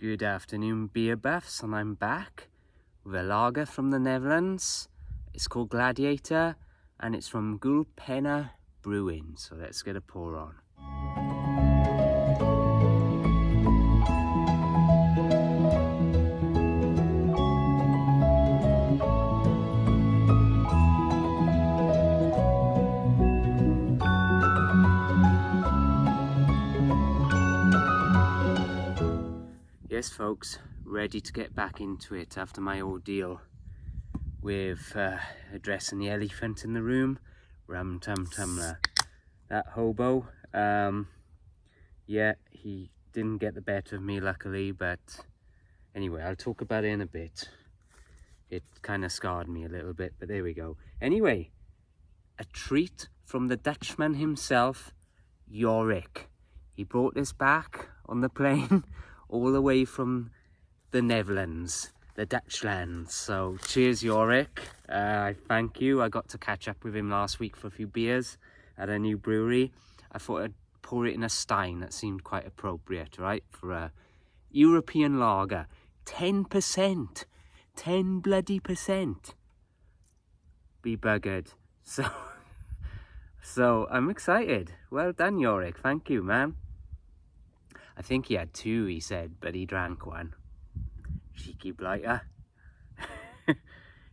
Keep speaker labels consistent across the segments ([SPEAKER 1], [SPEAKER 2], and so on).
[SPEAKER 1] Good afternoon, beer buffs, and I'm back with a lager from the Netherlands. It's called Gladiator, and it's from Gulpener Brewing. So let's get a pour on. Yes, folks, ready to get back into it after my ordeal with addressing the elephant in the room, Ram Tum Tumler. That hobo, yeah, he didn't get the better of me luckily, but anyway, I'll talk about it in a bit. It kind of scarred me a little bit, but there we go. Anyway, a treat from the Dutchman himself, Yorick. He brought this back on the plane all the way from the Netherlands, the Dutchlands. So cheers, Yorick. I thank you. I got to catch up with him last week for a few beers at a new brewery. I thought I'd pour it in a stein. That seemed quite appropriate, right? For a European lager. 10%. 10 bloody percent. Be buggered. So I'm excited. Well done, Yorick. Thank you, man. I think he had two, he said, but he drank one. Cheeky blighter.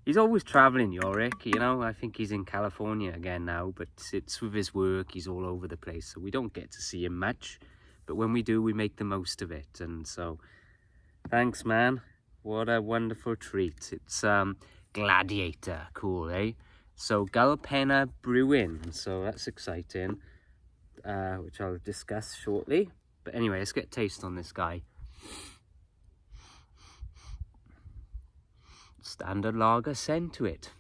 [SPEAKER 1] He's always travelling, Yorick, you know. I think he's in California again now, but it's with his work. He's all over the place, so we don't get to see him much. But when we do, we make the most of it. And so, thanks, man. What a wonderful treat. It's Gladiator. Cool, eh? So, Gulpener Brewing. So, that's exciting, which I'll discuss shortly. But anyway, let's get a taste on this guy. Standard lager scent to it.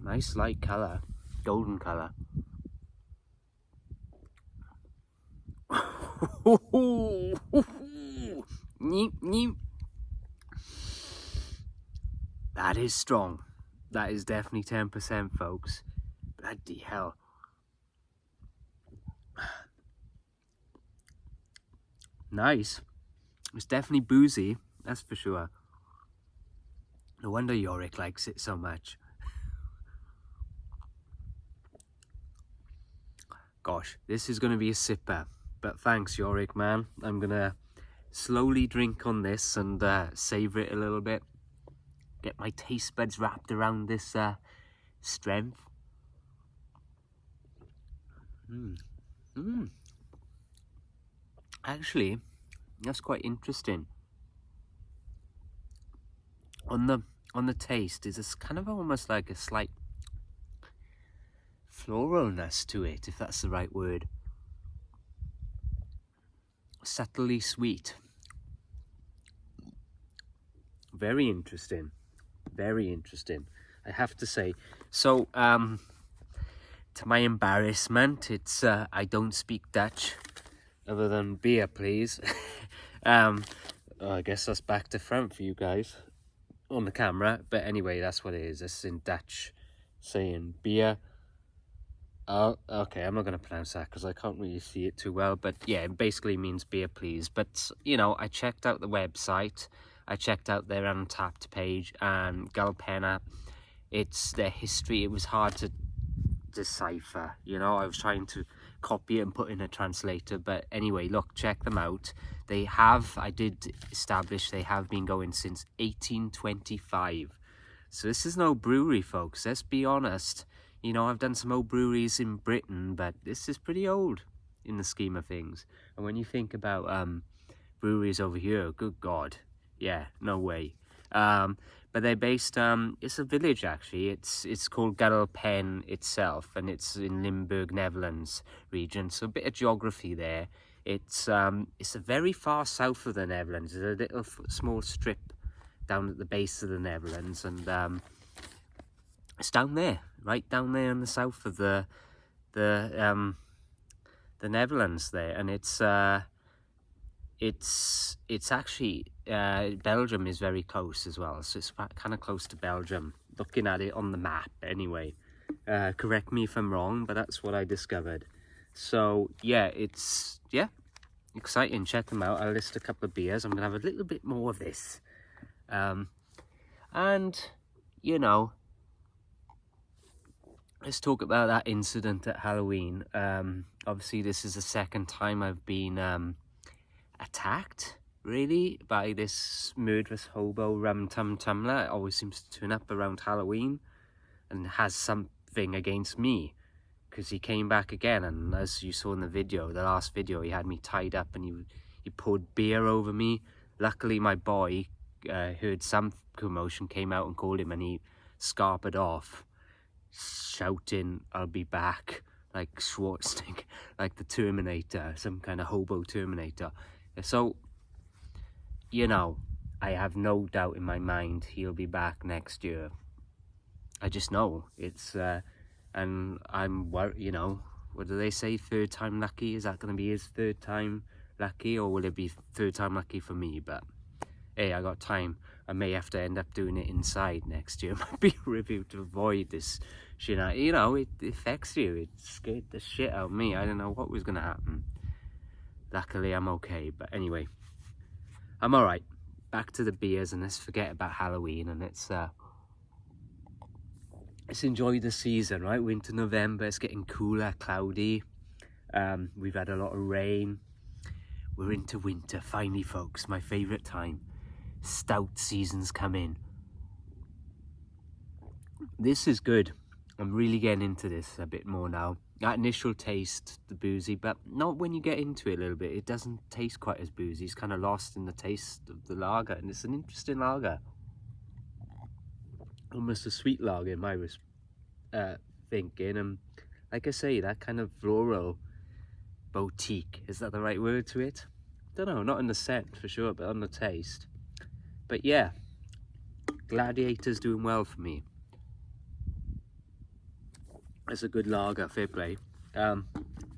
[SPEAKER 1] Nice light colour. Golden colour. That is strong. That is definitely 10%, folks. Bloody hell. Nice. It's definitely boozy, that's for sure. No wonder Yorick likes it so much. Gosh, this is going to be a sipper. But thanks, Yorick, man. I'm going to slowly drink on this and savour it a little bit. Get my taste buds wrapped around this strength. Actually, that's quite interesting. On the taste, is this kind of almost like a slight floralness to it, if that's the right word. Subtly sweet. Very interesting. Very interesting, I have to say. So, to my embarrassment, it's I don't speak Dutch. Other than beer, please. I guess that's back to front for you guys on the camera. But anyway, that's what it is. It's in Dutch, saying beer. Oh, okay, I'm not going to pronounce that because I can't really see it too well. But yeah, it basically means beer, please. But, you know, I checked out the website. I checked out their Untapped page. And Gulpener, it's their history. It was hard to decipher, you know. I was trying to copy it and put in a translator, but anyway, look, check them out. They have, I did establish, they have been going since 1825. So this is no brewery, folks. Let's be honest. You know, I've done some old breweries in Britain, but this is pretty old in the scheme of things. And when you think about breweries over here, good God, yeah, no way. But they're based, it's a village actually. It's called Gulpener itself, and it's in Limburg, Netherlands region. So a bit of geography there. It's a very far south of the Netherlands. There's a little small strip down at the base of the Netherlands, and it's down there, right down there in the south of the Netherlands there, and it's actually Belgium is very close as well, so it's kind of close to Belgium, looking at it on the map anyway. Correct me if I'm wrong, but that's what I discovered. So yeah, exciting. Check them out. I'll list a couple of beers. I'm gonna have a little bit more of this, and you know, let's talk about that incident at Halloween. Obviously this is the second time I've been attacked, really, by this murderous hobo Rum Tum Tumler. It always seems to turn up around Halloween and has something against me, because he came back again, and as you saw in the video, the last video, he had me tied up and he poured beer over me. Luckily my boy heard some commotion, came out and called him, and he scarpered off shouting, "I'll be back," like Schwarzenegger, like the Terminator, some kind of hobo Terminator. So, you know, I have no doubt in my mind he'll be back next year. I just know it's and I'm worried, you know, what do they say, third time lucky? Is that going to be his third time lucky, or will it be third time lucky for me? But hey, I got time. I may have to end up doing it inside next year. It might be a review to avoid this shit. You know, it affects you. It scared the shit out of me. I don't know what was going to happen. Luckily, I'm okay. But anyway, I'm all right. Back to the beers, and let's forget about Halloween, and let's enjoy the season, right? We're into November. It's getting cooler, cloudy. We've had a lot of rain. We're into winter, finally, folks. My favourite time. Stout season's come in. This is good. I'm really getting into this a bit more now. That initial taste, the boozy, but not when you get into it a little bit. It doesn't taste quite as boozy. It's kind of lost in the taste of the lager, and it's an interesting lager. Almost a sweet lager in my thinking, and like I say, that kind of floral boutique, is that the right word to it? Don't know, not in the scent for sure, but on the taste. But yeah, Gladiator's doing well for me. It's a good lager, fair play.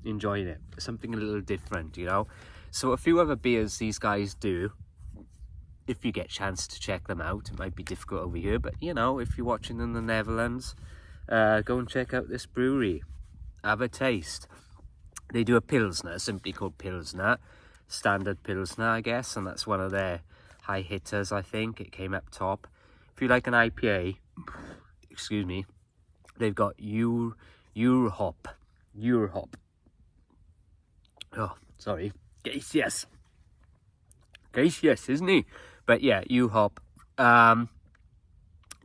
[SPEAKER 1] Enjoying it. Something a little different, you know. So a few other beers these guys do, if you get a chance to check them out. It might be difficult over here, but you know, if you're watching in the Netherlands, go and check out this brewery. Have a taste. They do a Pilsner, simply called Pilsner. Standard Pilsner, I guess, and that's one of their high hitters, I think. It came up top. If you like an IPA, excuse me, they've got Eurhop. Oh, sorry. Gaseous, isn't he? But yeah, Eurhop.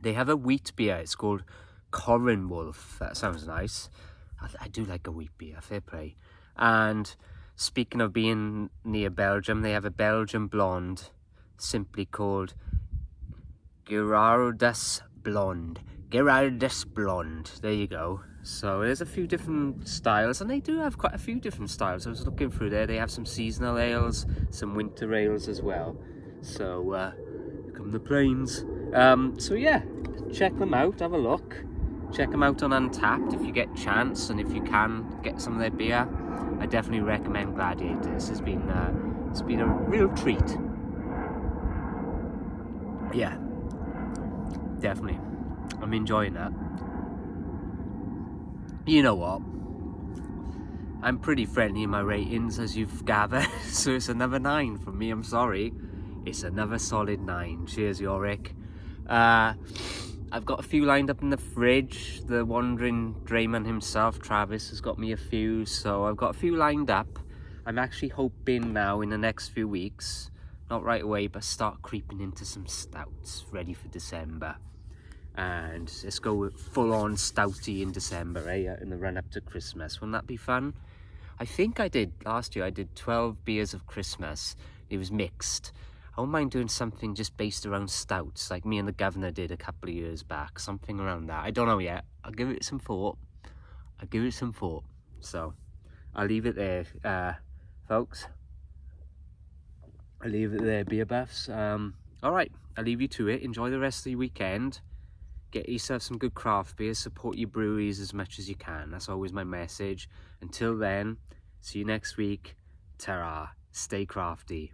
[SPEAKER 1] They have a wheat beer. It's called Wolf. That sounds nice. I do like a wheat beer, fair play. And speaking of being near Belgium, they have a Belgian blonde, simply called Gerardus Blonde. There you go. So there's a few different styles, and they do have quite a few different styles. I was looking through there. They have some seasonal ales, some winter ales as well. So here come the planes. So yeah, check them out, have a look. Check them out on Untapped if you get a chance, and if you can get some of their beer, I definitely recommend Gladiator. This has been it's been a real treat. Yeah, definitely. I'm enjoying that. You know what? I'm pretty friendly in my ratings, as you've gathered, so it's another 9 from me. I'm sorry. It's another solid 9. Cheers, Yorick. I've got a few lined up in the fridge. The wandering drayman himself, Travis, has got me a few, so I've got a few lined up. I'm actually hoping now in the next few weeks, not right away, but start creeping into some stouts ready for December. And let's go full-on stouty in December, in the run-up to Christmas. Wouldn't that be fun? I think I did, last year, I did 12 beers of Christmas. It was mixed. I wouldn't mind doing something just based around stouts, like me and the governor did a couple of years back. Something around that. I don't know yet. I'll give it some thought. So, I'll leave it there, folks. I'll leave it there, beer buffs. Alright, I'll leave you to it. Enjoy the rest of the weekend. Get yourself some good craft beers. Support your breweries as much as you can. That's always my message. Until then, see you next week. Ta-ra. Stay crafty.